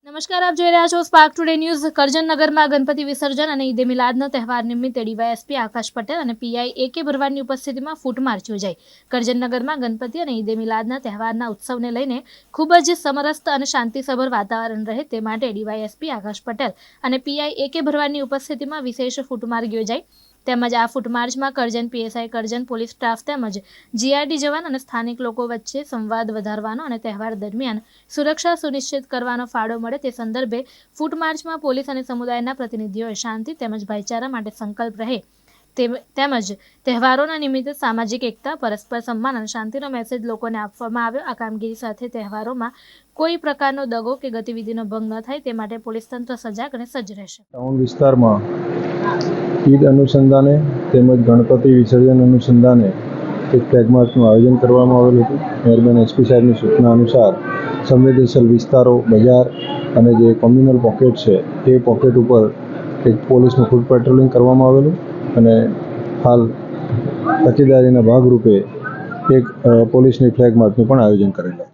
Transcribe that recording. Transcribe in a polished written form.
નમસ્કાર, આપ જોઈ રહ્યા છો સ્પાર્ક ટુડે ન્યૂઝ। કરજણનગરમાં ગણપતિ વિસર્જન અને ઈદે મિલાદનો તહેવાર નિમિત્તે ડીવાયએસપી આકાશ પટેલ અને પીઆઈ AK ભરવાડની ઉપસ્થિતિમાં ફૂટમાર્ચ યોજાઈ। કરજણનગરમાં ગણપતિ અને ઈદે મિલાદના તહેવારના ઉત્સવને લઈને ખૂબ જ સમરસતા અને શાંતિસભર વાતાવરણ રહે તે માટે ડીવાયએસપી આકાશ પટેલ અને પીઆઈ AK ભરવાડની ઉપસ્થિતિમાં વિશેષ ફૂટમાર્ચ યોજાઈ। તેમજ આ ફૂટમાર્ચમાં Karjan PSI, Karjan police staff તેમજ GRD જવાન અને સ્થાનિક લોકો વચ્ચે સંવાદ વધારવાનો અને તહેવાર દરમિયાન સુરક્ષા સુનિશ્ચિત કરવાનો ફાળો મળે તે સંદર્ભે ફૂટમાર્ચમાં પોલીસ અને સમુદાયના પ્રતિનિધિઓએ શાંતિ તેમજ ભાઈચારા માટે સંકલ્પ રહે તેમજ તહેવારોના નિમિત્તે સામાજિક એકતા, પરસ્પર સન્માન અને શાંતિનો મેસેજ લોકોને આપવામાં આવ્યો। આ કામગીરી સાથે તહેવારોમાં કોઈ પ્રકારનો દગો કે ગતિવિધિનો ભંગ ન થાય તે માટે પોલીસ તંત્ર સજાગ અને સજ્જ રહેશે। ટાઉન વિસ્તારમાં ઈદ અનુસંધાને તેમજ ગણપતિ વિસર્જન અનુસંધાને એક ફ્લેગ માર્ચનું આયોજન કરવામાં આવેલું હતું। મહેરબાન SP સાહેબની સૂચના અનુસાર સંવેદનશીલ વિસ્તારો, બજાર અને જે કોમ્યુનલ પોકેટ છે એ પોકેટ ઉપર એક પોલીસનું ફૂટ પેટ્રોલિંગ કરવામાં આવેલું અને હાલ તકેદારીના ભાગરૂપે એક પોલીસની ફ્લેગ માર્ચનું પણ આયોજન કરેલું।